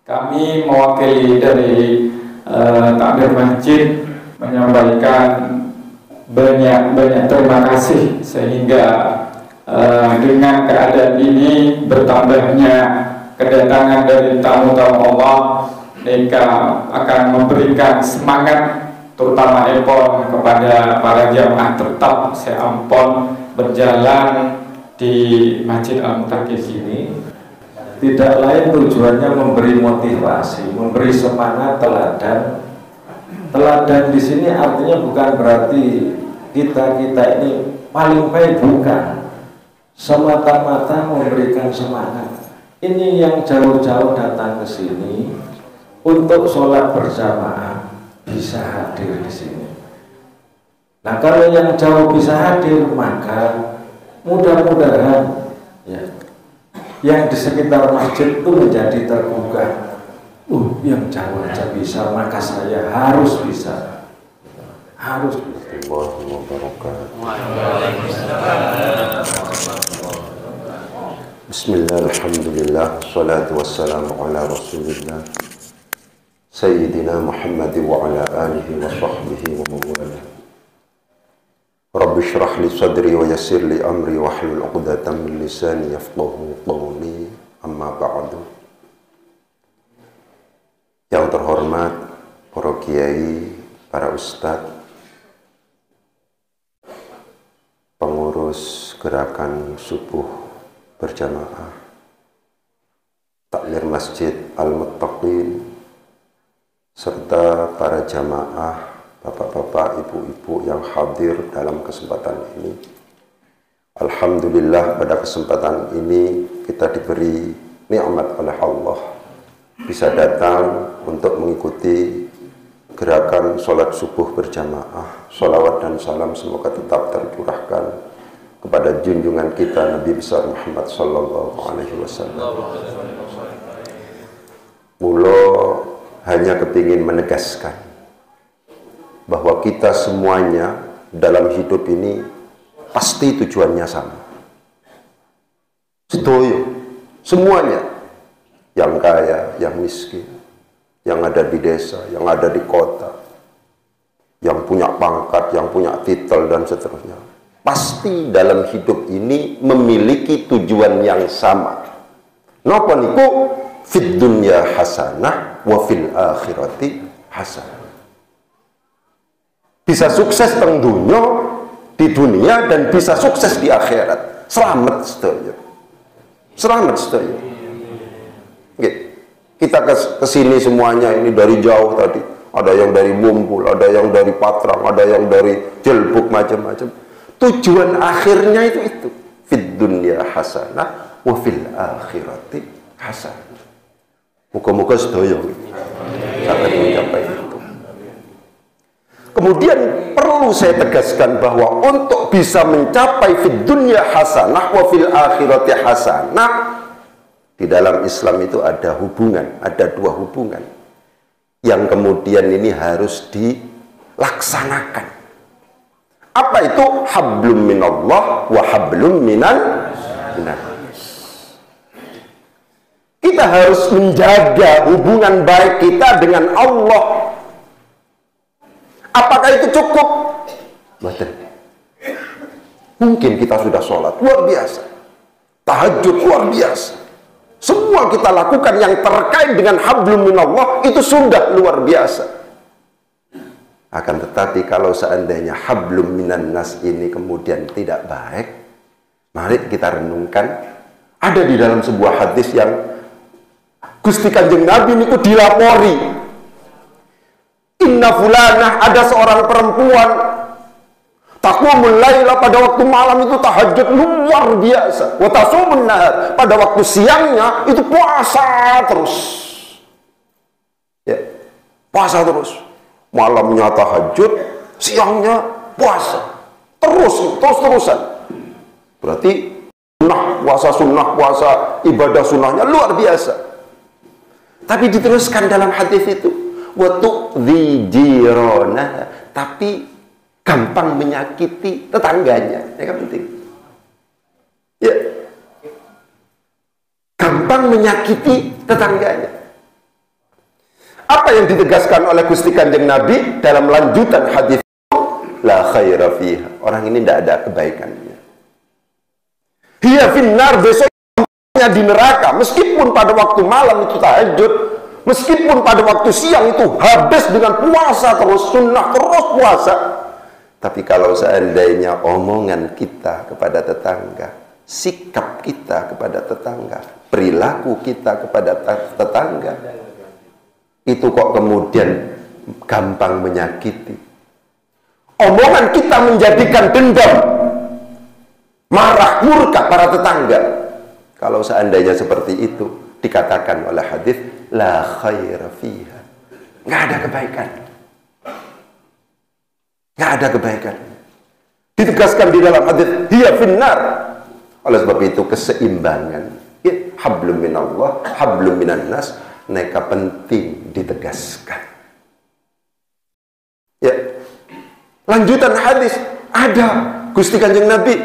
Kami mewakili dari takmir masjid menyampaikan banyak terima kasih, sehingga dengan keadaan ini bertambahnya kedatangan dari tamu-tamu Allah, mereka akan memberikan semangat terutama Epon kepada para jamaah tetap seampon berjalan di Masjid Al-Mutakif ini. Tidak lain tujuannya memberi motivasi, memberi semangat, teladan. Teladan di sini artinya bukan berarti kita ini paling baik, bukan. Semata-mata memberikan semangat. Ini yang jauh-jauh datang ke sini untuk sholat berjamaah bisa hadir di sini. Nah, kalau yang jauh bisa hadir, maka mudah-mudahan ya, yang di sekitar masjid itu menjadi tergugah. Yang jauh aja bisa, maka saya harus bisa. Harus bisa. Bismillah, alhamdulillah, salatu wassalamu ala rasulillah Sayyidina Muhammad wa ala alihi wa sahbihi wa mawala. Rabbi syrah li sadri wa yassir li amri wa hlul uqdatan min lisani yafqahu qawli, amma ba'du. Yang terhormat para kiai, para ustadz, pengurus gerakan subuh berjamaah takmir Masjid Al-Muttaqin, serta para jamaah, bapak-bapak, ibu-ibu yang hadir dalam kesempatan ini. Alhamdulillah, pada kesempatan ini kita diberi nikmat oleh Allah bisa datang untuk mengikuti gerakan sholat subuh berjamaah. Sholawat dan salam semoga tetap tercurahkan kepada junjungan kita Nabi besar Muhammad sallallahu alaihi wasallam. Mula hanya kepingin menegaskan bahwa kita semuanya dalam hidup ini pasti tujuannya sama. Sedoyo, semuanya, yang kaya, yang miskin, yang ada di desa, yang ada di kota, yang punya pangkat, yang punya titel dan seterusnya, pasti dalam hidup ini memiliki tujuan yang sama. Napa niku? Fid dunya hasanah wa fil akhirati hasanah. Bisa sukses teng dunya, di dunia, dan bisa sukses di akhirat. Selamat sedaya. Selamat sedaya. Kita kesini semuanya ini dari jauh tadi. Ada yang dari Mumpul, ada yang dari Patrang, ada yang dari Jelbuk, macam-macam. Tujuan akhirnya itu. Fid dunya hasanah wa fil akhirati hasanah. Muka-muka sedaya sampai mencapai itu. Kemudian perlu saya tegaskan bahwa untuk bisa mencapai fid dunya hasanah wa fil akhirati hasanah, di dalam Islam itu ada hubungan, ada dua hubungan yang kemudian ini harus dilaksanakan. Apa itu? Hablum minallah wa hablum minan nas. Kita harus menjaga hubungan baik kita dengan Allah. Apakah itu cukup? Betul. Mungkin kita sudah sholat luar biasa, tahajud luar biasa, semua kita lakukan yang terkait dengan hablum minallah itu sudah luar biasa. Akan tetapi kalau seandainya hablum minan nas ini kemudian tidak baik, mari kita renungkan. Ada di dalam sebuah hadis yang Gusti Kanjeng Nabi niku dilapori, inna fulanah, ada seorang perempuan taqumul laila, pada waktu malam itu tahajud luar biasa, wa tasumun nahar, pada waktu siangnya itu puasa terus. Ya, puasa terus. Malamnya tahajud, siangnya puasa. Terus-terusan. Berarti sunnah puasa, ibadah sunnahnya luar biasa. Tapi diteruskan dalam hadis itu, wa tu'dhi jirana, tapi gampang menyakiti tetangganya. Ya kan penting. Ya. Gampang menyakiti tetangganya. Apa yang ditegaskan oleh Gusti Kanjeng Nabi dalam lanjutan hadis itu? La khaira fiha. Orang ini tidak ada kebaikannya. Hiya finnar, besoknya di neraka. Meskipun pada waktu malam itu tahajud, meskipun pada waktu siang itu habis dengan puasa terus, sunnah terus puasa. Tapi kalau seandainya omongan kita kepada tetangga, sikap kita kepada tetangga, perilaku kita kepada tetangga, itu kok kemudian gampang menyakiti. Omongan kita menjadikan dendam, marah, murka para tetangga. Kalau seandainya seperti itu, dikatakan oleh hadis, la khaira fiha. Nggak ada kebaikan. Nggak ada kebaikan. Ditegaskan di dalam hadis, hiya finnar. Oleh sebab itu keseimbangan, ya, hablum minallah, hablum minan nas, mereka penting ditegaskan. Ya, lanjutan hadis ada Gusti Kanjeng Nabi,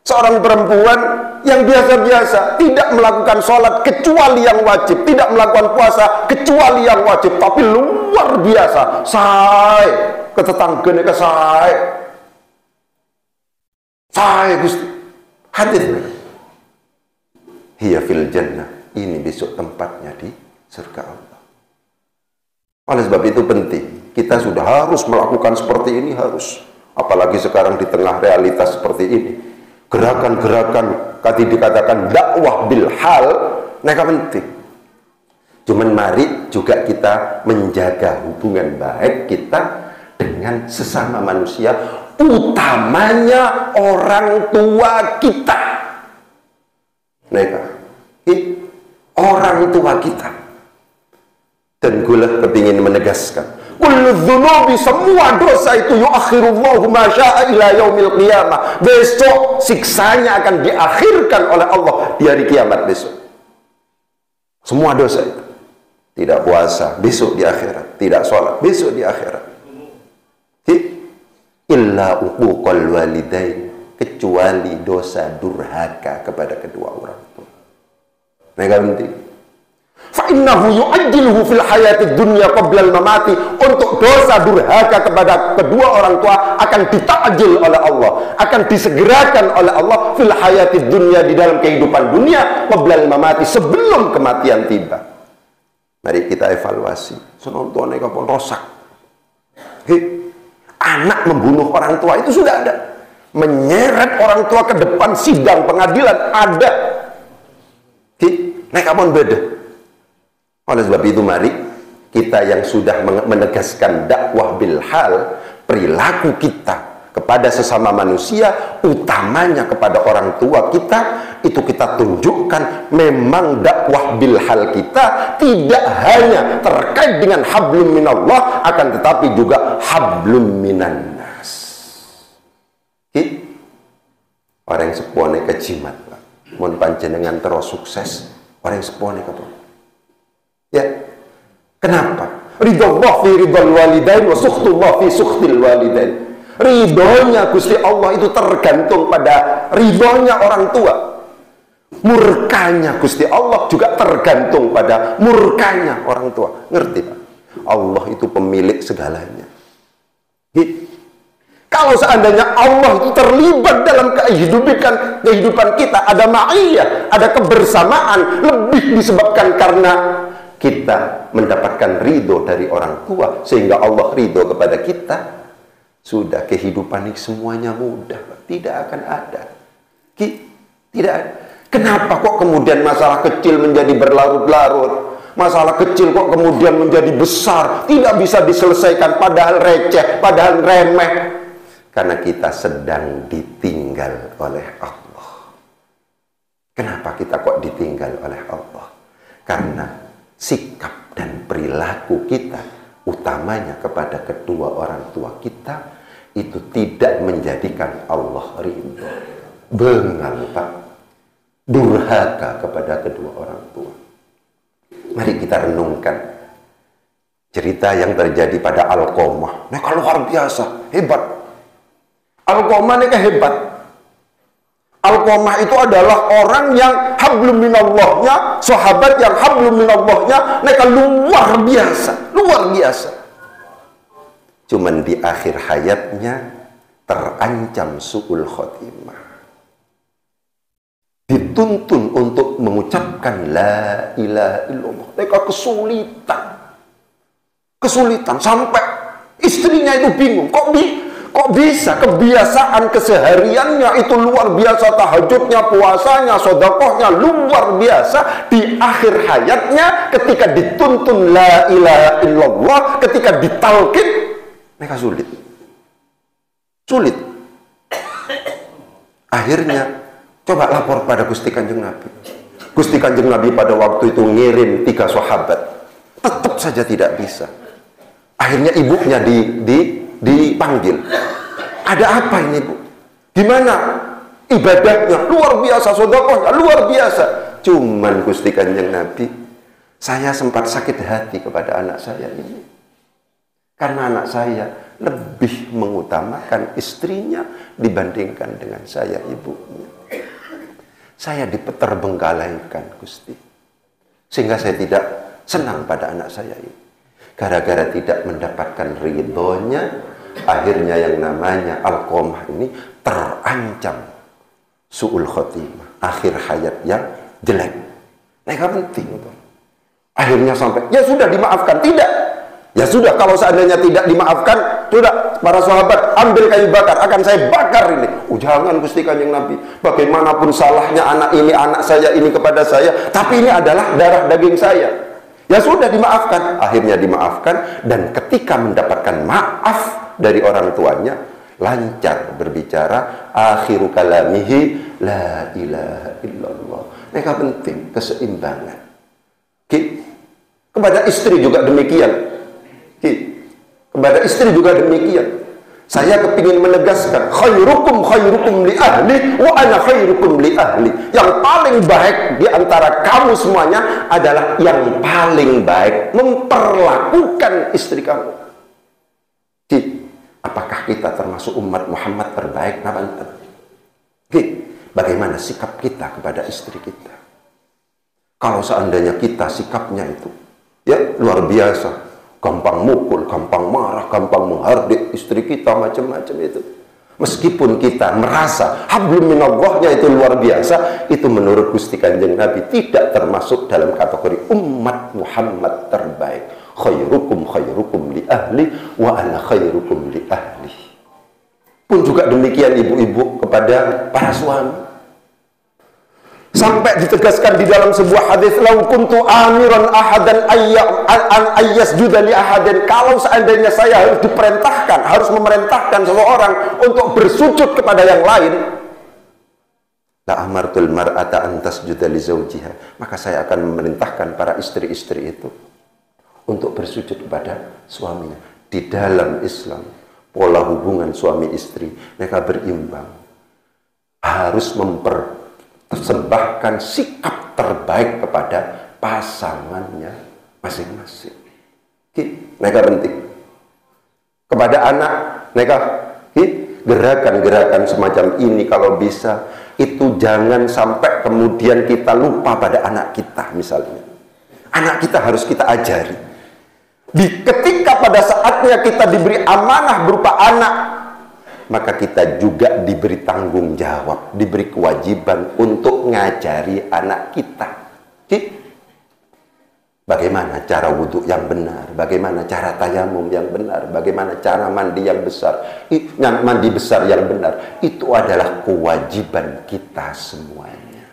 seorang perempuan yang biasa-biasa, tidak melakukan sholat kecuali yang wajib, tidak melakukan puasa kecuali yang wajib, tapi luar biasa, say ke tetangganya ke say Gusti. Hadis hiya fil jannah, ini besok tempatnya di surga Allah. Oleh sebab itu penting, kita sudah harus melakukan seperti ini, harus. Apalagi sekarang di tengah realitas seperti ini, gerakan-gerakan tadi dikatakan dakwah bil hal, mereka penting. Cuman mari juga kita menjaga hubungan baik kita dengan sesama manusia, utamanya orang tua kita. Mereka orang tua kita. Dan gula kepingin menegaskan, kullu dzunubi, semua dosa itu yuakhirullahu ma syaa ila yaumil qiyamah. Besok siksanya akan diakhirkan oleh Allah di hari kiamat besok. Semua dosa itu. Tidak puasa besok di akhirat, tidak sholat besok di akhirat. Illa uquqal walidain, kecuali dosa durhaka kepada kedua orang tua. Mereka penting. Fa innahu yu'ajjiluhu fil hayatid dunya qabla al-mamati. Untuk dosa durhaka kepada kedua orang tua akan ditakjil oleh Allah, akan disegerakan oleh Allah fil hayatid dunya, di dalam kehidupan dunia, qabla al-mamati, sebelum kematian tiba. Mari kita evaluasi. Senonton kapan rosak. Anak membunuh orang tua itu sudah ada. Menyeret orang tua ke depan sidang pengadilan ada. Mereka pun beda. Oleh sebab itu mari kita yang sudah menegaskan dakwah bil hal, perilaku kita kepada sesama manusia, utamanya kepada orang tua kita, itu kita tunjukkan memang dakwah bil hal kita tidak hanya terkait dengan hablum minallah, akan tetapi juga hablum minan nas. Orang yang sepone kejimat, mohon panjenengan terus sukses, orang yang sepone ke ya. Kenapa? Ridallah fi ridal walidain wa sukhtullah fi sukhtil walidain. Ridhonya Gusti Allah itu tergantung pada ridhonya orang tua. Murkanya Gusti Allah juga tergantung pada murkanya orang tua. Ngerti Pak? Allah itu pemilik segalanya. Kalau seandainya Allah itu terlibat dalam kehidupan kita, ada ma'iyah, ada kebersamaan, lebih disebabkan karena kita mendapatkan ridho dari orang tua, sehingga Allah ridho kepada kita, sudah kehidupan ini semuanya mudah, tidak akan ada. Tidak ada. Kenapa kok kemudian masalah kecil menjadi berlarut-larut? Masalah kecil kok kemudian menjadi besar, tidak bisa diselesaikan, padahal receh, padahal remeh. Karena kita sedang ditinggal oleh Allah. Kenapa kita kok ditinggal oleh Allah? Karena sikap dan perilaku kita, utamanya kepada kedua orang tua kita, itu tidak menjadikan Allah ridho. Bengal Pak, durhaka kepada kedua orang tua. Mari kita renungkan cerita yang terjadi pada Alqamah. Mereka luar biasa, hebat. Alqamah mereka hebat. Alqamah itu adalah orang yang hablum minallahnya, sahabat yang hablum minallahnya, mereka luar biasa, luar biasa. Cuman di akhir hayatnya terancam su'ul khotimah. Dituntun untuk mengucapkan la ilaha illallah. Mereka kesulitan sampai istrinya itu bingung. Kok bisa kebiasaan kesehariannya itu luar biasa, tahajudnya, puasanya, sedekahnya luar biasa. Di akhir hayatnya ketika dituntun la ilaha illallah, ketika ditalqin, mereka sulit. Akhirnya coba lapor pada Gusti Kanjeng Nabi. Gusti Kanjeng Nabi pada waktu itu ngirim 3 sahabat, tetap saja tidak bisa. Akhirnya ibunya dipanggil. Ada apa ini, Bu? Gimana ibadahnya? Luar biasa, sedekahnya luar biasa. Cuman Gusti Kanjeng Nabi, saya sempat sakit hati kepada anak saya ini. Karena anak saya lebih mengutamakan istrinya dibandingkan dengan saya, ibunya. Saya dipeterbengkalaikan, Gusti. Sehingga saya tidak senang pada anak saya ini. Gara-gara tidak mendapatkan ridhonya, akhirnya yang namanya Alqamah ini terancam su'ul khotimah, akhir hayat yang jelek. Mereka penting. Akhirnya sampai, ya sudah dimaafkan. Tidak. Ya sudah, kalau seandainya tidak dimaafkan, sudah, para sahabat, ambil kayu bakar, akan saya bakar ini. Jangan, Gusti Kanjeng Nabi. Bagaimanapun salahnya anak ini, anak saya ini kepada saya, tapi ini adalah darah daging saya. Ya sudah, dimaafkan. Akhirnya dimaafkan, dan ketika mendapatkan maaf dari orang tuanya, lancar berbicara, akhiru kalamihi la ilaha illallah. Mereka penting keseimbangan. Kepada istri juga demikian. Kepada istri juga demikian. Saya kepingin menegaskan, khairukum li ahli wa ana khairukum li ahli. Yang paling baik di antara kamu semuanya adalah yang paling baik memperlakukan istri kamu. Apakah kita termasuk umat Muhammad terbaik? Bagaimana sikap kita kepada istri kita? Kalau seandainya kita sikapnya itu ya luar biasa, gampang mukul, gampang marah, gampang menghardik istri kita, macam-macam itu. Meskipun kita merasa hablum minallahnya itu luar biasa, itu menurut Gusti Kanjeng Nabi tidak termasuk dalam kategori umat Muhammad terbaik. Khairukum li ahli wa ana khairukum li ahli. Pun juga demikian ibu-ibu kepada para suami. Sampai ditegaskan di dalam sebuah hadis, lau kuntu amiran ahadan ayyasjuda li ahadin, kalau seandainya saya harus diperintahkan, harus memerintahkan seseorang untuk bersujud kepada yang lain, la amartul mar'ata an tasjuda li zawjiha, maka saya akan memerintahkan para istri-istri itu untuk bersujud kepada suaminya. Di dalam Islam, pola hubungan suami istri mereka berimbang, harus mempersembahkan sikap terbaik kepada pasangannya masing-masing. Mereka penting. Kepada anak, mereka gerakan-gerakan semacam ini kalau bisa, itu jangan sampai kemudian kita lupa pada anak kita misalnya. Anak kita harus kita ajari. Ketika pada saatnya kita diberi amanah berupa anak, maka kita juga diberi tanggung jawab, diberi kewajiban untuk ngajari anak kita. Bagaimana cara wudhu yang benar, bagaimana cara tayamum yang benar, bagaimana cara mandi yang besar, mandi besar yang benar. Itu adalah kewajiban kita semuanya.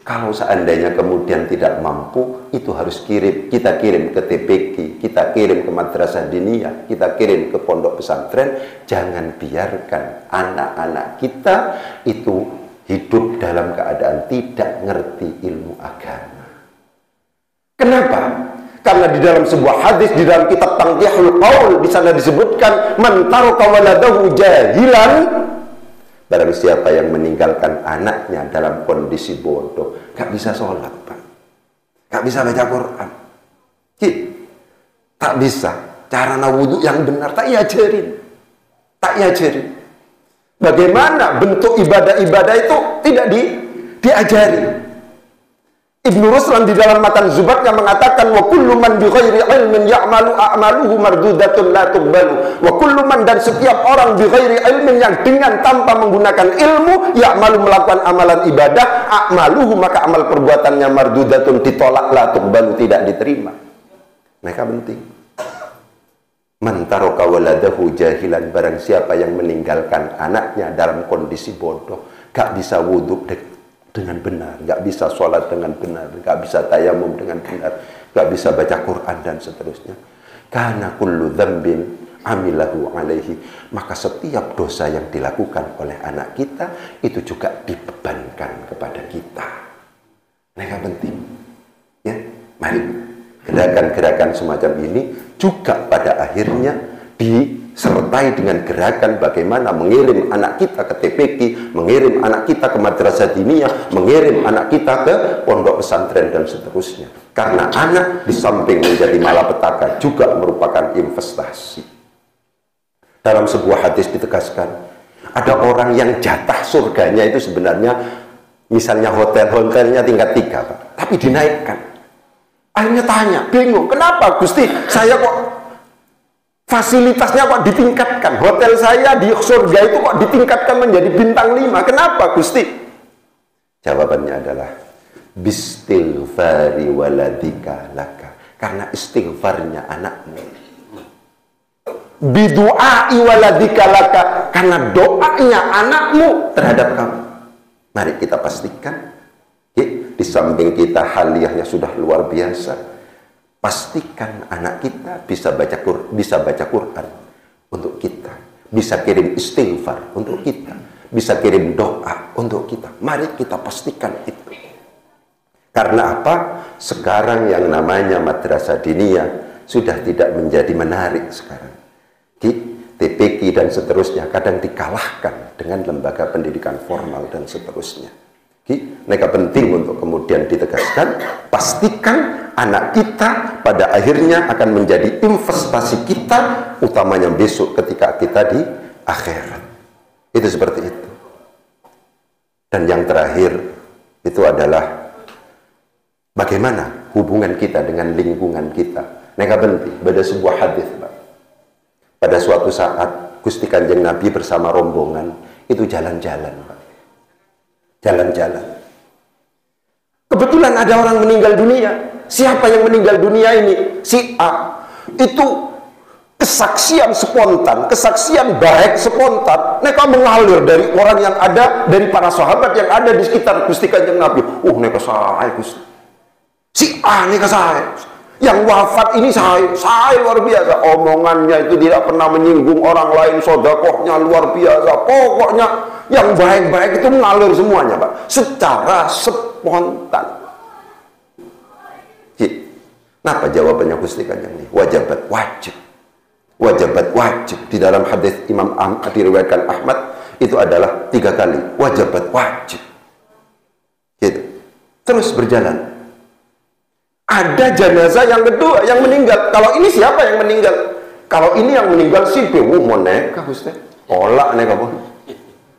Kalau seandainya kemudian tidak mampu, itu harus kita kirim ke TPQ, kita kirim ke madrasah diniyah, kita kirim ke pondok pesantren. Jangan biarkan anak-anak kita itu hidup dalam keadaan tidak ngerti ilmu agama. Kenapa? Karena di dalam sebuah hadis, di dalam kitab Tanqihul Qaul, di sana disebutkan, man taraka waladahu jahilan, barang siapa yang meninggalkan anaknya dalam kondisi bodoh, gak bisa sholat, Pak, gak bisa baca Quran, tak bisa cara wudhu yang benar, tak iajarin. Bagaimana bentuk ibadah-ibadah itu tidak diajari. Ibnu Ruslan di dalam Matan Zubat yang mengatakan wa kullu man bi ghairi ilmin ya'malu a'maluhu mardudatun la tuqbalu. Wa kullu man, dan setiap orang bi ghairi ilmin yang dengan tanpa menggunakan ilmu ya'malu melakukan amalan ibadah, a'maluhu maka amal perbuatannya mardudatun ditolak, la tuqbalu tidak diterima. Mereka penting. Man taraka waladahu jahilan, barang siapa yang meninggalkan anaknya dalam kondisi bodoh, gak bisa wudhu dengan benar, gak bisa sholat dengan benar, gak bisa tayamum dengan benar, gak bisa baca Quran dan seterusnya, karena kullu dzambin amilahu alaihi, maka setiap dosa yang dilakukan oleh anak kita itu juga dibebankan kepada kita. Mereka penting ya. Mari gerakan-gerakan semacam ini juga pada akhirnya disertai dengan gerakan bagaimana mengirim anak kita ke TPQ, mengirim anak kita ke madrasah diniyah, mengirim anak kita ke pondok pesantren dan seterusnya. Karena anak di samping menjadi malapetaka juga merupakan investasi. Dalam sebuah hadis ditegaskan, ada orang yang jatah surganya itu sebenarnya misalnya hotelnya tingkat 3, Pak, tapi dinaikkan. Akhirnya tanya, bingung, kenapa Gusti saya kok fasilitasnya kok ditingkatkan, hotel saya di surga itu kok ditingkatkan menjadi bintang 5, kenapa Gusti? Jawabannya adalah bistighfari waladika laka, karena istighfarnya anakmu. Bidu'ai waladika laka, karena doanya anakmu terhadap kamu. Mari kita pastikan di samping kita haliahnya sudah luar biasa, pastikan anak kita bisa baca Quran untuk kita, bisa kirim istighfar untuk kita, bisa kirim doa untuk kita. Mari kita pastikan itu. Karena apa? Sekarang yang namanya madrasah diniyah sudah tidak menjadi menarik sekarang. TPQ dan seterusnya kadang dikalahkan dengan lembaga pendidikan formal dan seterusnya. Mereka penting untuk kemudian ditegaskan, pastikan anak kita pada akhirnya akan menjadi investasi kita, utamanya besok ketika kita di akhirat. Itu seperti itu. Dan yang terakhir itu adalah bagaimana hubungan kita dengan lingkungan kita. Mereka penting. Pada sebuah hadis, Pak, pada suatu saat Gusti Kanjeng Nabi bersama rombongan itu jalan-jalan, Pak. Jalan-jalan. Kebetulan ada orang meninggal dunia. Siapa yang meninggal dunia ini? Si A. Itu kesaksian spontan, kesaksian baik spontan. Mereka mengalir dari orang yang ada, dari para sahabat yang ada di sekitar Gusti Kanjeng Nabi. Mereka saya Gusti. Si A mereka saya. Yang wafat ini saya luar biasa. Omongannya itu tidak pernah menyinggung orang lain, sodakohnya luar biasa. Pokoknya yang baik-baik itu mengalir semuanya, Pak, secara spontan. Kenapa jawabannya Gusti Kanjeng ini? Wajabat wajib. Wajabat wajib. Di dalam hadis Imam Ahmad diriwayatkan Ahmad itu adalah 3 kali. Wajabat wajib. Gitu. Terus berjalan. Ada jenazah yang kedua yang meninggal. Kalau ini siapa yang meninggal? Kalau ini yang meninggal si bewu moneka Gusti. Olak neka pun.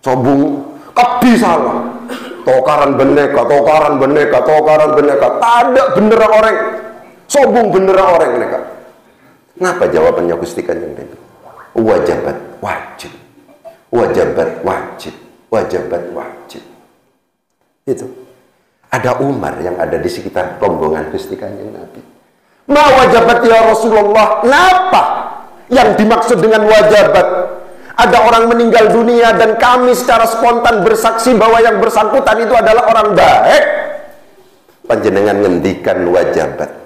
Sobung kebi salah. Tokaran beneka, tokaran beneka, tokaran beneka. Tidak bener orang. Sobung bener orang mereka. Kenapa jawabannya Gusti Kanjeng Nabi? Wajabat wajib. Wajabat wajib. Wajabat wajib. Itu. Ada Umar yang ada di sekitar rombongan Gusti Kanjeng Nabi. Ma wajabat ya Rasulullah. Kenapa yang dimaksud dengan wajabat? Ada orang meninggal dunia dan kami secara spontan bersaksi bahwa yang bersangkutan itu adalah orang baik. Panjenengan ngendikan wajabat.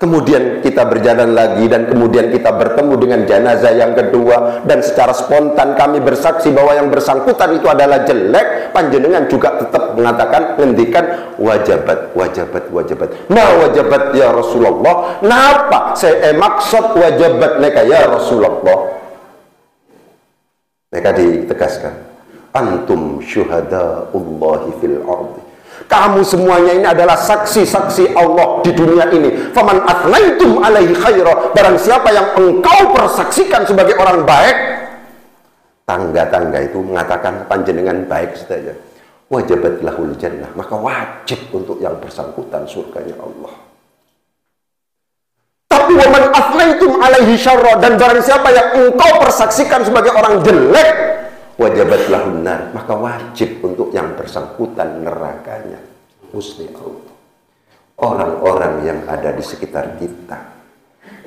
Kemudian kita berjalan lagi dan kemudian kita bertemu dengan jenazah yang kedua dan secara spontan kami bersaksi bahwa yang bersangkutan itu adalah jelek. Panjenengan juga tetap mengatakan, ngendikan wajabat, wajabat, wajabat. Nah wajabat ya Rasulullah. Kenapa saya maksud wajabat mereka ya Rasulullah? Mereka ditegaskan, antum syuhadaullahi fil ardi. Kamu semuanya ini adalah saksi-saksi Allah di dunia ini. Faman athnaitum alaihi khaira, barang siapa yang engkau persaksikan sebagai orang baik, tangga-tangga itu mengatakan panjenengan baik saja, wajabat lahul jannah, maka wajib untuk yang bersangkutan surganya Allah. Tapi waman aflaitum alaihi syarra, dan barang siapa yang engkau persaksikan sebagai orang jelek, wajabat lahun nar, maka wajib untuk yang bersangkutan nerakanya. Muslim Allah. Orang-orang yang ada di sekitar kita,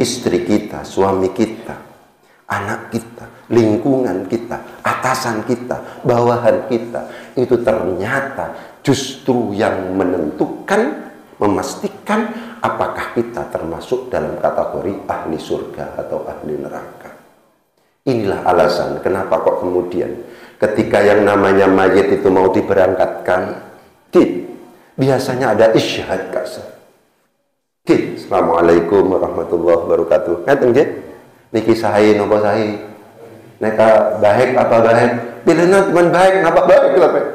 istri kita, suami kita, anak kita, lingkungan kita, atasan kita, bawahan kita, itu ternyata justru yang menentukan, memastikan apakah kita termasuk dalam kategori ahli surga atau ahli neraka. Inilah alasan kenapa kok kemudian ketika yang namanya mayit itu mau diberangkatkan, biasanya ada isyhad kasar. Assalamualaikum warahmatullahi wabarakatuh. Ngaten nggih? Niki sae napa sae? Neka baik apa baik? Bilena teman baik napa baik lho, Pak.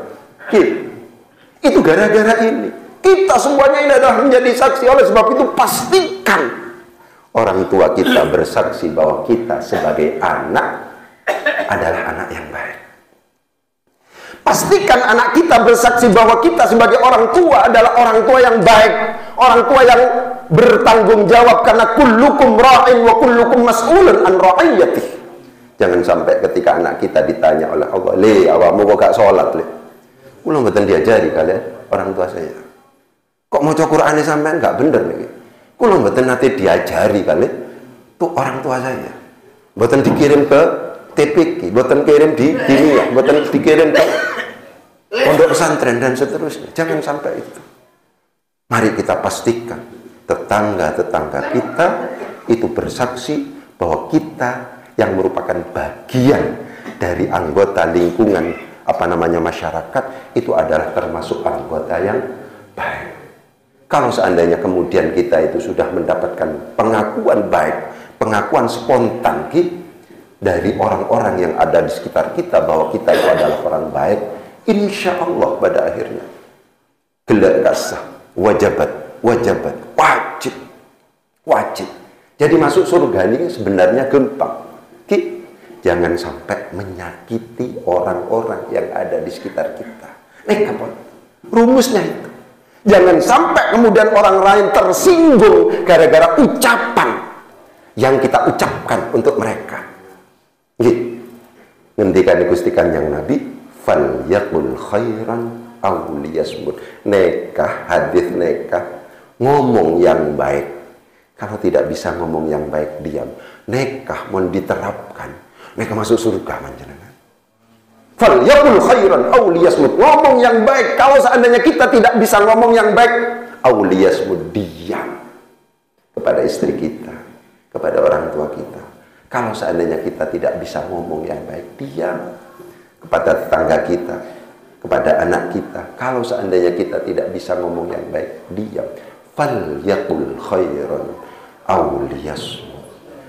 Itu gara-gara ini. Kita semuanya ini adalah menjadi saksi. Oleh sebab itu pastikan orang tua kita bersaksi bahwa kita sebagai anak adalah anak yang baik. Pastikan anak kita bersaksi bahwa kita sebagai orang tua adalah orang tua yang baik, orang tua yang bertanggung jawab, karena kullukum ra'in wa kullukum mas'ulun an ra'iyatih. Jangan sampai ketika anak kita ditanya oleh Allah, "Le, awakmu kok gak sholat, Le?" Kula mboten diajari kalian orang tua saya. Kok maca Qur'ane sampean gak bener niki? Kula mboten nate diajari kalian tuh orang tua saya. Mboten dikirim ke TPQ, mboten kirim di dunia, mboten dikirim ke pondok pesantren dan seterusnya. Jangan sampai itu. Mari kita pastikan tetangga-tetangga kita itu bersaksi bahwa kita yang merupakan bagian dari anggota lingkungan masyarakat itu adalah termasuk anggota yang baik. Kalau seandainya kemudian kita itu sudah mendapatkan pengakuan baik, pengakuan spontan dari orang-orang yang ada di sekitar kita bahwa kita itu adalah orang baik, insya Allah pada akhirnya gelak kasah, wajib, wajib. Jadi masuk surga ini sebenarnya gampang. Jangan sampai menyakiti orang-orang yang ada di sekitar kita. Rumusnya itu. Jangan sampai kemudian orang lain tersinggung gara-gara ucapan yang kita ucapkan untuk mereka. Ngendikan Gusti Kanjeng Nabi, fal yaqul khairan aw liyasmut. Nekah, hadis nekah, ngomong yang baik. Kalau tidak bisa ngomong yang baik, diam. Nekah mau diterapkan, mereka masuk surga manjenengan. Fal yaqul khairan aw liyasmut. Ngomong yang baik. Kalau seandainya kita tidak bisa ngomong yang baik, aw liyasmut, diam kepada istri kita, kepada orang tua kita. Kalau seandainya kita tidak bisa ngomong yang baik, diam kepada tetangga kita, kepada anak kita. Kalau seandainya kita tidak bisa ngomong yang baik, diam. Fal yaqul khairan aw liyasmut.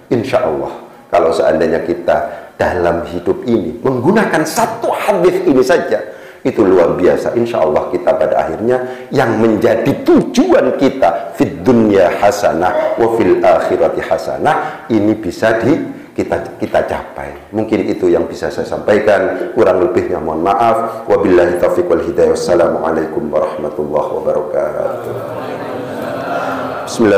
Insya Allah, kalau seandainya kita dalam hidup ini menggunakan satu hadis ini saja, itu luar biasa. Insya Allah kita pada akhirnya yang menjadi tujuan kita fid dunya hasanah wa fil akhirati hasanah, ini bisa kita capai. Mungkin itu yang bisa saya sampaikan, kurang lebihnya mohon maaf. Wabillahi taufiq wal hidayah. Wassalamualaikum warahmatullahi wabarakatuh. Bismillahirrahmanirrahim.